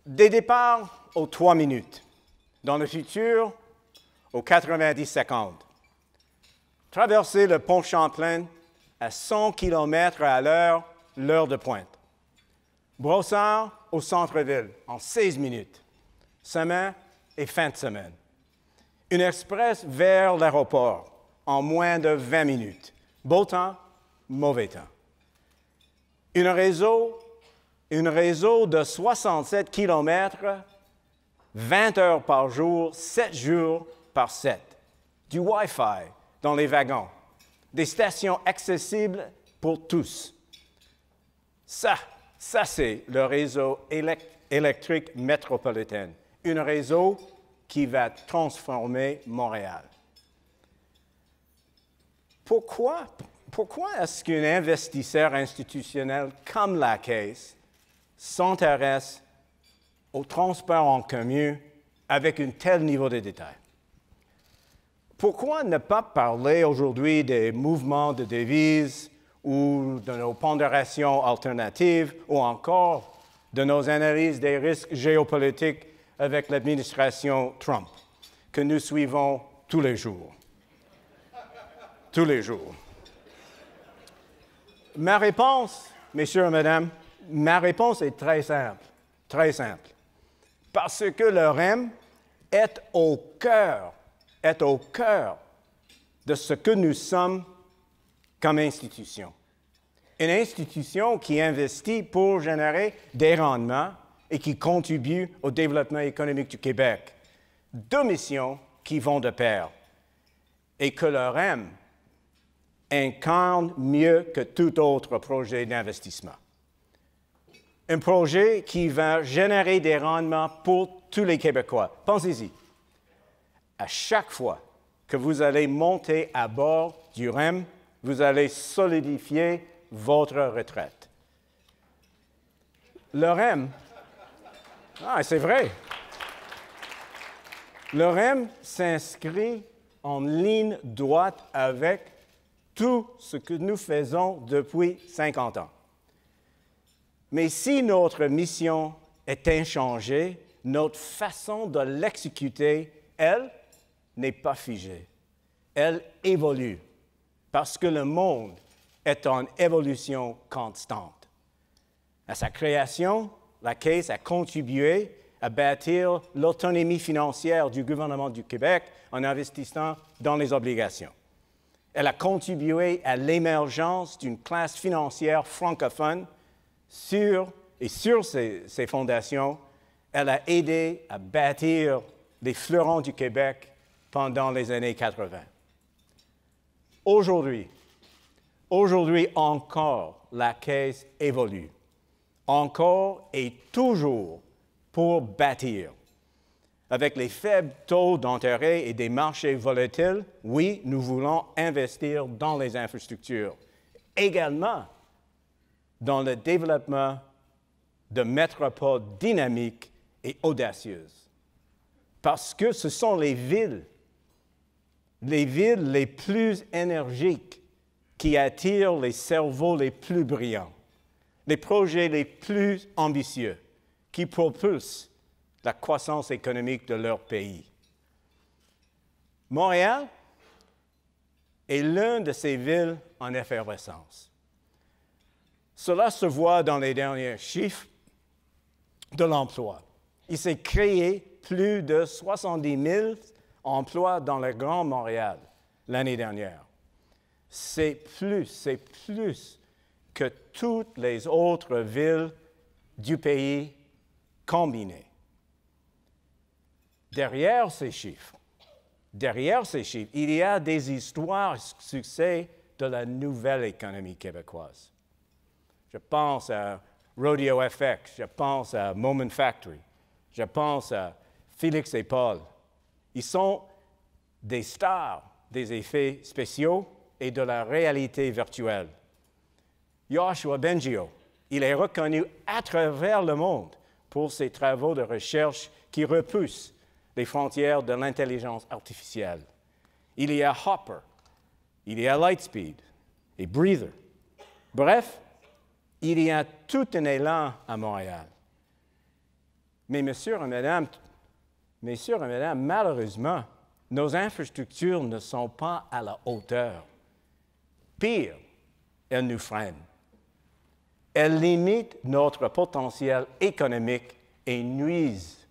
Des départs aux 3 minutes. Dans le futur, aux 90 secondes. Traverser le pont Champlain à 100 km à l'heure, l'heure de pointe. Brossard au centre-ville en 16 minutes. Semaine et fin de semaine. Une express vers l'aéroport en moins de 20 minutes. Beau temps, mauvais temps. Un réseau de 67 km, 20 heures par jour, 7 jours par 7. Du Wi-Fi dans les wagons. Des stations accessibles pour tous. Ça c'est le réseau électrique métropolitain. Un réseau qui va transformer Montréal. Pourquoi est-ce qu'un investisseur institutionnel comme la Caisse s'intéresse au transport en commun avec un tel niveau de détail? Pourquoi ne pas parler aujourd'hui des mouvements de devises ou de nos pondérations alternatives ou encore de nos analyses des risques géopolitiques avec l'administration Trump, que nous suivons tous les jours? Tous les jours. Ma réponse, messieurs et mesdames, ma réponse est très simple. Très simple. Parce que le REM est au cœur de ce que nous sommes comme institution. Une institution qui investit pour générer des rendements et qui contribue au développement économique du Québec. 2 missions qui vont de pair et que le REM incarne mieux que tout autre projet d'investissement. Un projet qui va générer des rendements pour tous les Québécois. Pensez-y. À chaque fois que vous allez monter à bord du REM, vous allez solidifier votre retraite. Le REM, c'est vrai. Le REM s'inscrit en ligne droite avec tout ce que nous faisons depuis 50 ans. Mais si notre mission est inchangée, notre façon de l'exécuter, elle, n'est pas figée. Elle évolue parce que le monde est en évolution constante. À sa création, la Caisse a contribué à bâtir l'autonomie financière du gouvernement du Québec en investissant dans les obligations. Elle a contribué à l'émergence d'une classe financière francophone sur ses fondations, elle a aidé à bâtir les fleurons du Québec pendant les années 80. Aujourd'hui encore, la Caisse évolue. Encore et toujours pour bâtir. Avec les faibles taux d'intérêt et des marchés volatiles, oui, nous voulons investir dans les infrastructures. Également dans le développement de métropoles dynamiques et audacieuses. Parce que ce sont les villes les plus énergiques qui attirent les cerveaux les plus brillants, les projets les plus ambitieux, qui propulsent la croissance économique de leur pays. Montréal est l'une de ces villes en effervescence. Cela se voit dans les derniers chiffres de l'emploi. Il s'est créé plus de 70 000 emplois dans le Grand Montréal l'année dernière. C'est plus que toutes les autres villes du pays combinées. Derrière ces chiffres, il y a des histoires de succès de la nouvelle économie québécoise. Je pense à Rodeo FX, je pense à Moment Factory, je pense à Félix et Paul. Ils sont des stars des effets spéciaux et de la réalité virtuelle. Yoshua Bengio, il est reconnu à travers le monde pour ses travaux de recherche qui repoussent les frontières de l'intelligence artificielle. Il y a Hopper, il y a Lightspeed et Breather. Bref, il y a tout un élan à Montréal. Mais messieurs et mesdames, malheureusement, nos infrastructures ne sont pas à la hauteur. Pire, elles nous freinent. Elles limitent notre potentiel économique et nuisent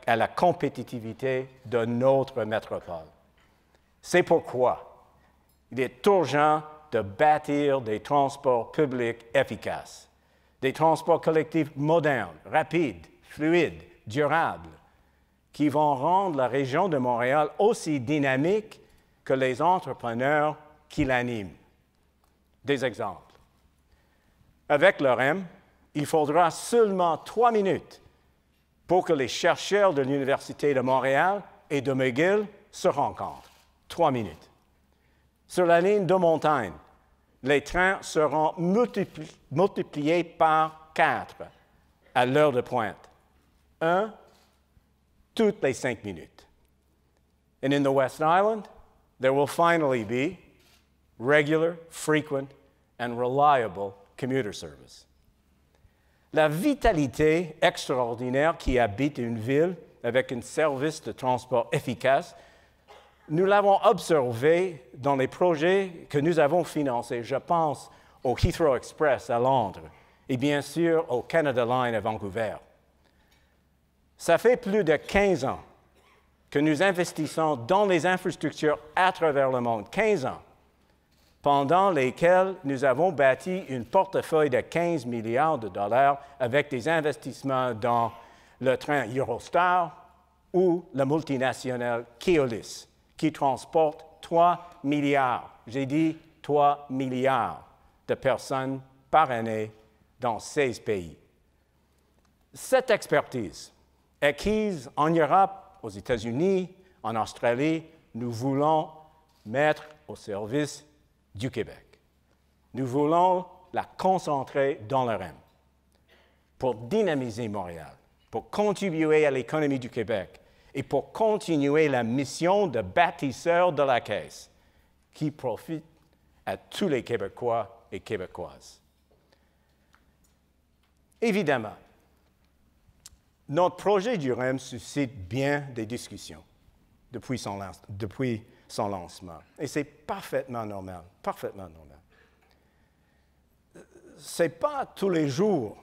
à la compétitivité de notre métropole. C'est pourquoi il est urgent de bâtir des transports publics efficaces, des transports collectifs modernes, rapides, fluides, durables, qui vont rendre la région de Montréal aussi dynamique que les entrepreneurs qui l'animent. Des exemples. Avec le REM, il faudra seulement 3 minutes pour que les chercheurs de l'Université de Montréal et de McGill se rencontrent. 3 minutes. Sur la ligne de montagne, les trains seront multipliés par 4 à l'heure de pointe. 1 toutes les 5 minutes. And in the West Island, there will finally be regular, frequent, and reliable commuter service. La vitalité extraordinaire qui habite une ville avec un service de transport efficace, nous l'avons observé dans les projets que nous avons financés. Je pense au Heathrow Express à Londres et bien sûr au Canada Line à Vancouver. Ça fait plus de 15 ans que nous investissons dans les infrastructures à travers le monde. 15 ans, pendant lesquels nous avons bâti un portefeuille de 15 milliards de dollars avec des investissements dans le train Eurostar ou la multinationale Keolis, qui transporte 3 milliards, j'ai dit 3 milliards de personnes par année dans 16 pays. Cette expertise, acquise en Europe, aux États-Unis, en Australie, nous voulons mettre au service du Québec. Nous voulons la concentrer dans le REM pour dynamiser Montréal, pour contribuer à l'économie du Québec et pour continuer la mission de bâtisseur de la Caisse qui profite à tous les Québécois et Québécoises. Évidemment, notre projet du REM suscite bien des discussions depuis son lancement. Et c'est parfaitement normal, parfaitement normal. Ce n'est pas tous les jours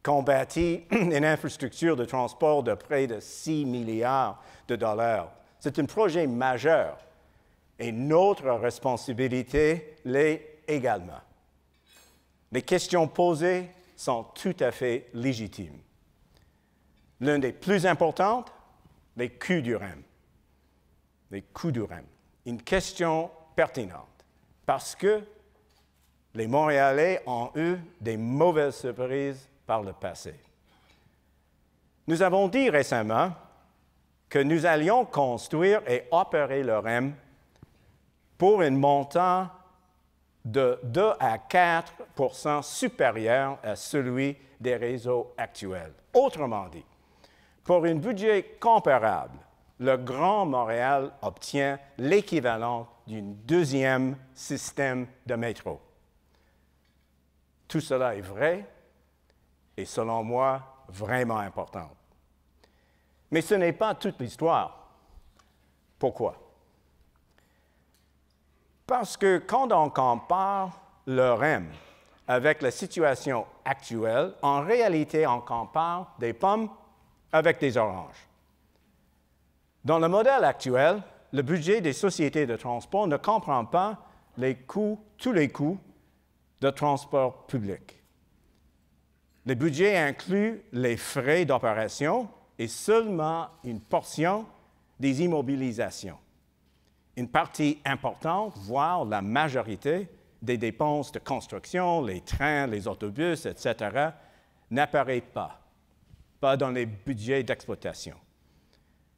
qu'on bâtit une infrastructure de transport de près de 6 milliards de dollars. C'est un projet majeur et notre responsabilité l'est également. Les questions posées sont tout à fait légitimes. L'une des plus importantes, les coûts du REM. Les coûts du REM. Une question pertinente, parce que les Montréalais ont eu des mauvaises surprises par le passé. Nous avons dit récemment que nous allions construire et opérer le REM pour un montant de 2 à 4 % supérieur à celui des réseaux actuels. Autrement dit, pour un budget comparable, le Grand Montréal obtient l'équivalent d'un deuxième système de métro. Tout cela est vrai et, selon moi, vraiment important. Mais ce n'est pas toute l'histoire. Pourquoi? Parce que quand on compare le REM avec la situation actuelle, en réalité, on compare des pommes avec des oranges. Dans le modèle actuel, le budget des sociétés de transport ne comprend pas tous les coûts de transport public. Le budget inclut les frais d'opération et seulement une portion des immobilisations. Une partie importante, voire la majorité, des dépenses de construction, les trains, les autobus, etc., n'apparaît pas dans les budgets d'exploitation.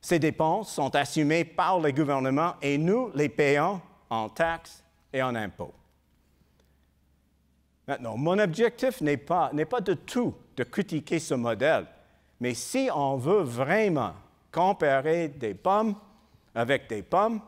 Ces dépenses sont assumées par le gouvernement et nous les payons en taxes et en impôts. Maintenant, mon objectif n'est pas du tout de critiquer ce modèle, mais si on veut vraiment comparer des pommes avec des pommes,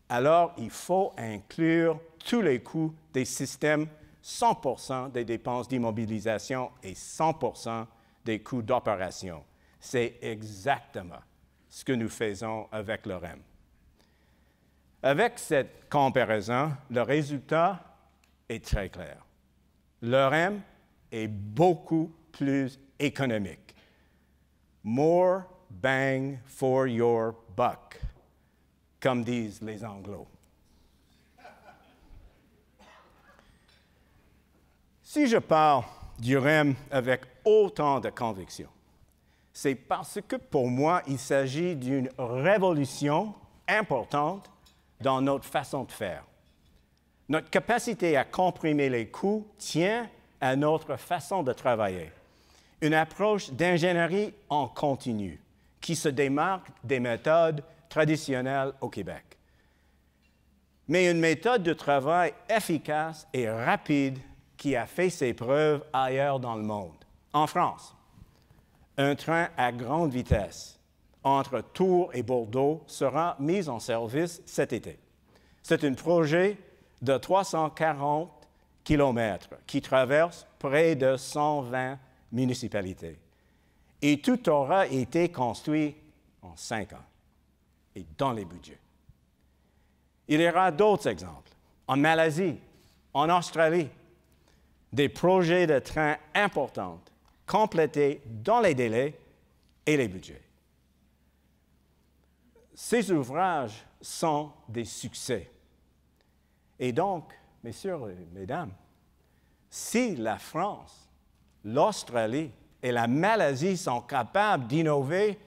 alors il faut inclure tous les coûts des systèmes, 100% des dépenses d'immobilisation et 100% des coûts d'opération. C'est exactement ce que nous faisons avec le REM. Avec cette comparaison, le résultat est très clair. Le REM est beaucoup plus économique. More bang for your buck, comme disent les Anglos. Si je parle du REM avec autant de conviction, c'est parce que pour moi, il s'agit d'une révolution importante dans notre façon de faire. Notre capacité à comprimer les coûts tient à notre façon de travailler. Une approche d'ingénierie en continu qui se démarque des méthodes traditionnelles au Québec. Mais une méthode de travail efficace et rapide qui a fait ses preuves ailleurs dans le monde. En France, un train à grande vitesse entre Tours et Bordeaux sera mis en service cet été. C'est un projet de 340 km qui traverse près de 120 municipalités. Et tout aura été construit en 5 ans et dans les budgets. Il y aura d'autres exemples. En Malaisie, en Australie, des projets de trains importants complétés dans les délais et les budgets. Ces ouvrages sont des succès. Et donc, messieurs et mesdames, si la France, l'Australie et la Malaisie sont capables d'innover,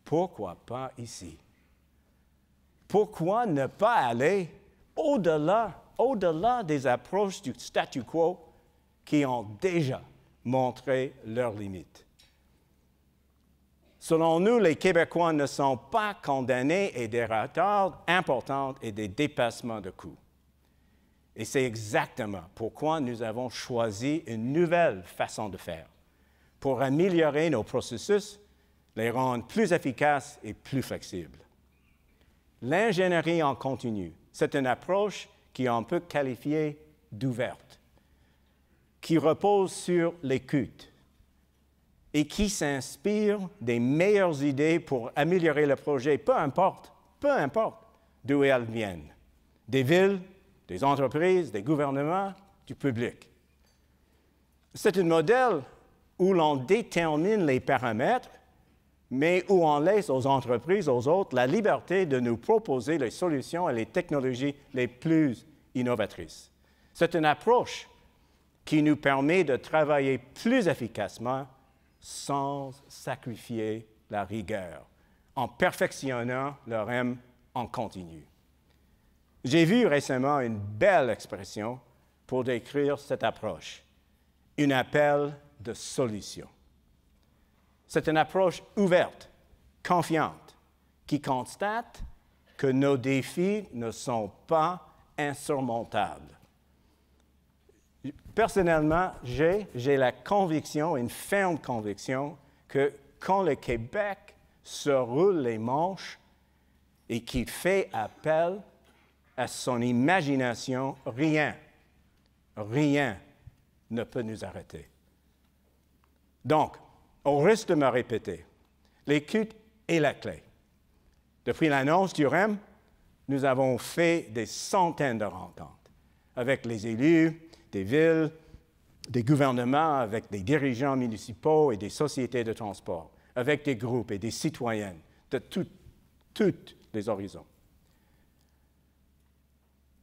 pourquoi pas ici? Pourquoi ne pas aller au-delà des approches du statu quo qui ont déjà montré leurs limites? Selon nous, les Québécois ne sont pas condamnés à des retards importants et des dépassements de coûts. Et c'est exactement pourquoi nous avons choisi une nouvelle façon de faire, pour améliorer nos processus, les rendre plus efficaces et plus flexibles. L'ingénierie en continu, c'est une approche qu'on peut qualifier d'ouverte, qui repose sur l'écoute et qui s'inspire des meilleures idées pour améliorer le projet, peu importe d'où elles viennent, des villes, des entreprises, des gouvernements, du public. C'est un modèle où l'on détermine les paramètres, mais où on laisse aux entreprises, aux autres, la liberté de nous proposer les solutions et les technologies les plus innovatrices. C'est une approche qui nous permet de travailler plus efficacement sans sacrifier la rigueur, en perfectionnant le REM en continu. J'ai vu récemment une belle expression pour décrire cette approche, un appel de solution. C'est une approche ouverte, confiante, qui constate que nos défis ne sont pas insurmontables. Personnellement, j'ai la conviction, une ferme conviction, que quand le Québec se roule les manches et qu'il fait appel à son imagination, rien ne peut nous arrêter. Donc, au risque de me répéter, l'écoute est la clé. Depuis l'annonce du REM, nous avons fait des centaines de rencontres avec les élus des villes, des gouvernements, avec des dirigeants municipaux et des sociétés de transport, avec des groupes et des citoyennes de tous les horizons.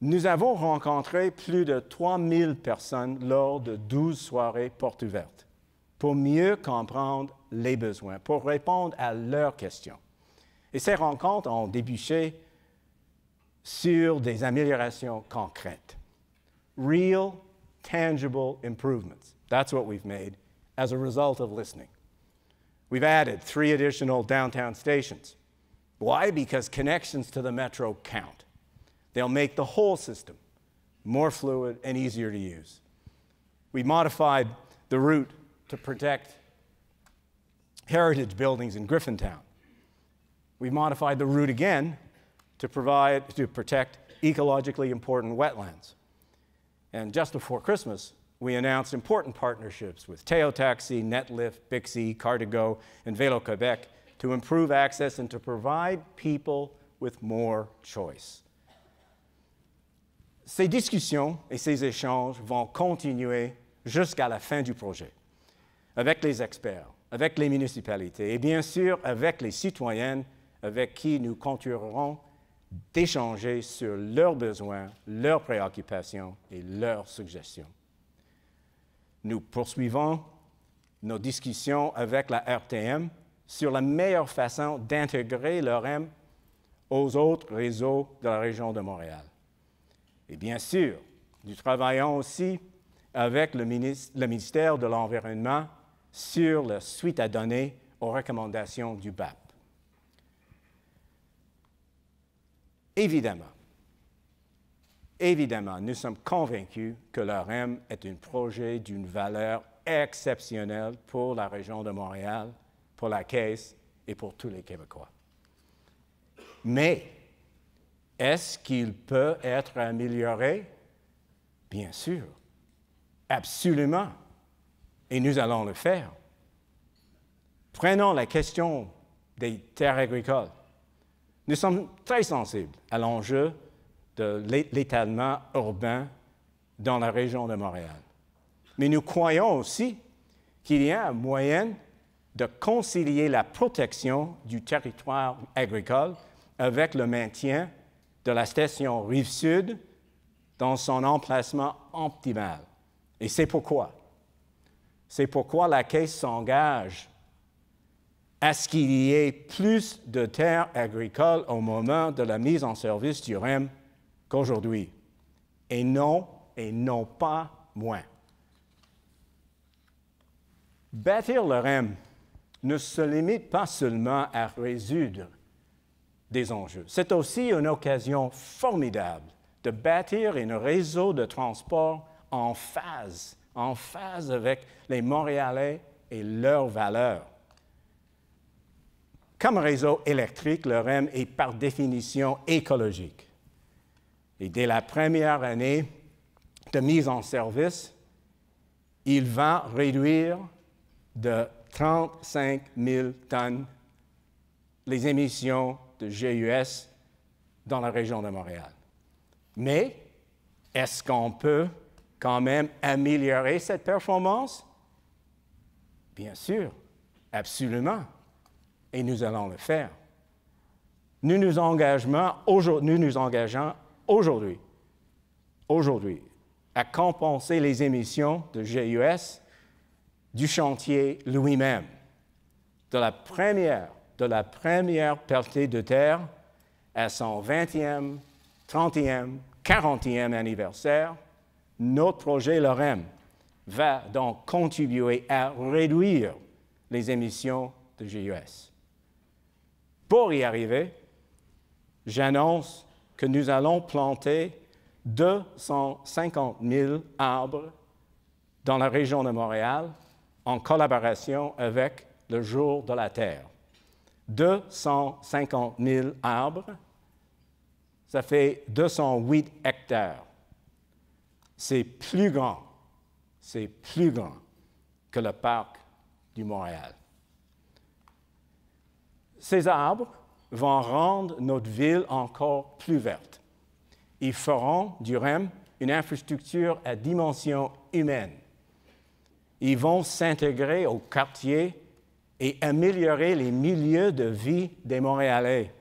Nous avons rencontré plus de 3000 personnes lors de 12 soirées portes ouvertes pour mieux comprendre les besoins, pour répondre à leurs questions. Et ces rencontres ont débouché sur des améliorations concrètes. Real, tangible improvements. That's what we've made as a result of listening. We've added 3 additional downtown stations. Why? Because connections to the metro count. They'll make the whole system more fluid and easier to use. We modified the route to protect heritage buildings in Griffintown. We modified the route again to protect ecologically important wetlands. And just before Christmas, we announced important partnerships with Théo Taxi, Netlift, Bixi, Car2Go, and Vélo Québec to improve access and to provide people with more choice. Ces discussions et ces échanges vont continuer jusqu'à la fin du projet, avec les experts, avec les municipalités et bien sûr avec les citoyennes avec qui nous continuerons d'échanger sur leurs besoins, leurs préoccupations et leurs suggestions. Nous poursuivons nos discussions avec la RTM sur la meilleure façon d'intégrer le REM aux autres réseaux de la région de Montréal. Et bien sûr, nous travaillons aussi avec le ministère de l'Environnement sur la suite à donner aux recommandations du BAP. Évidemment, nous sommes convaincus que le REM est un projet d'une valeur exceptionnelle pour la région de Montréal, pour la Caisse et pour tous les Québécois. Mais est-ce qu'il peut être amélioré? Bien sûr, absolument, et nous allons le faire. Prenons la question des terres agricoles. Nous sommes très sensibles à l'enjeu de l'étalement urbain dans la région de Montréal. Mais nous croyons aussi qu'il y a un moyen de concilier la protection du territoire agricole avec le maintien de la station Rive-Sud dans son emplacement optimal. Et c'est pourquoi la Caisse s'engage à ce qu'il y ait plus de terres agricoles au moment de la mise en service du REM qu'aujourd'hui, et non pas moins. Bâtir le REM ne se limite pas seulement à résoudre des enjeux. C'est aussi une occasion formidable de bâtir un réseau de transport en phase avec les Montréalais et leurs valeurs. Comme réseau électrique, le REM est par définition écologique. Et dès la première année de mise en service, il va réduire de 35 000 tonnes les émissions de GES dans la région de Montréal. Mais est-ce qu'on peut quand même améliorer cette performance? Bien sûr, absolument. Et nous allons le faire. Nous nous engageons aujourd'hui à compenser les émissions de GES du chantier lui-même, de la première pelletée de terre à son 20e, 30e, 40e anniversaire. Notre projet, le REM, va donc contribuer à réduire les émissions de GES. Pour y arriver, j'annonce que nous allons planter 250 000 arbres dans la région de Montréal en collaboration avec le Jour de la Terre. 250 000 arbres, ça fait 208 hectares. C'est plus grand que le parc du Montréal. Ces arbres vont rendre notre ville encore plus verte. Ils feront du REM une infrastructure à dimension humaine. Ils vont s'intégrer au quartier et améliorer les milieux de vie des Montréalais.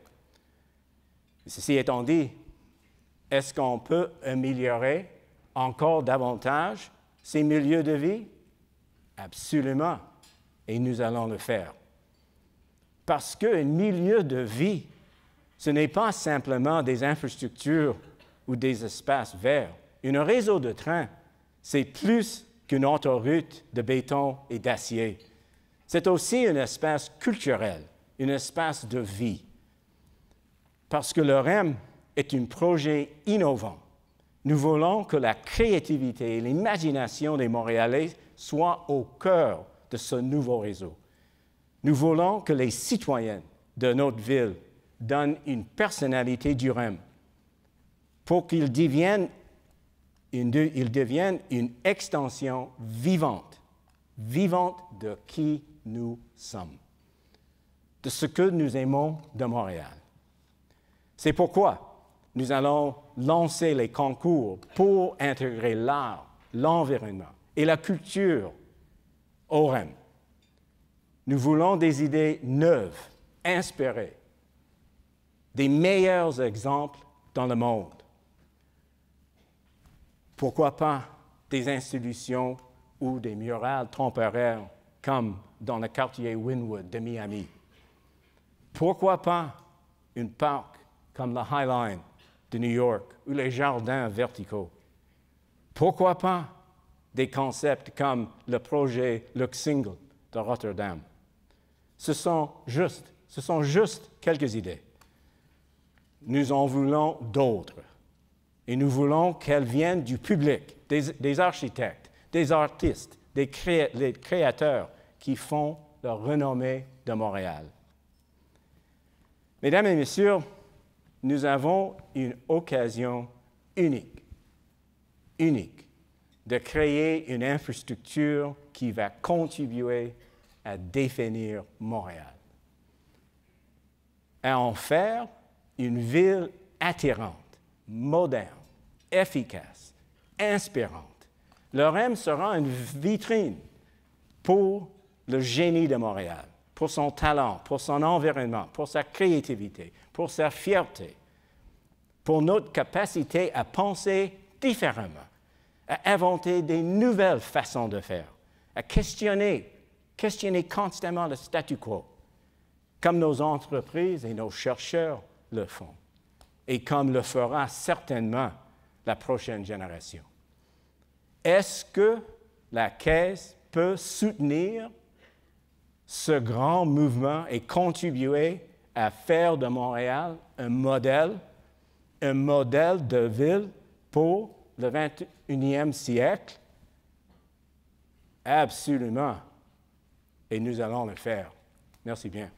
Ceci étant dit, est-ce qu'on peut améliorer encore davantage ces milieux de vie? Absolument, et nous allons le faire. Parce qu'un milieu de vie, ce n'est pas simplement des infrastructures ou des espaces verts. Un réseau de train, c'est plus qu'une autoroute de béton et d'acier. C'est aussi un espace culturel, un espace de vie. Parce que le REM est un projet innovant. Nous voulons que la créativité et l'imagination des Montréalais soient au cœur de ce nouveau réseau. Nous voulons que les citoyens de notre ville donnent une personnalité du REM pour qu'il devienne ils deviennent une extension vivante de qui nous sommes, de ce que nous aimons de Montréal. C'est pourquoi nous allons lancer les concours pour intégrer l'art, l'environnement et la culture au REM. Nous voulons des idées neuves, inspirées, des meilleurs exemples dans le monde. Pourquoi pas des institutions ou des murales temporaires comme dans le quartier Wynwood de Miami? Pourquoi pas un parc comme le High Line de New York ou les jardins verticaux? Pourquoi pas des concepts comme le projet Luxingle de Rotterdam? Ce sont juste quelques idées. Nous en voulons d'autres. Et nous voulons qu'elles viennent du public, des architectes, des artistes, des créateurs qui font la renommée de Montréal. Mesdames et messieurs, nous avons une occasion unique de créer une infrastructure qui va contribuer à définir Montréal, à en faire une ville attirante, moderne, efficace, inspirante. Le REM sera une vitrine pour le génie de Montréal, pour son talent, pour son environnement, pour sa créativité, pour sa fierté, pour notre capacité à penser différemment, à inventer des nouvelles façons de faire, à questionner constamment le statu quo, comme nos entreprises et nos chercheurs le font, et comme le fera certainement la prochaine génération. Est-ce que la Caisse peut soutenir ce grand mouvement et contribuer à faire de Montréal un modèle de ville pour le 21e siècle? Absolument. Et nous allons le faire. Merci bien.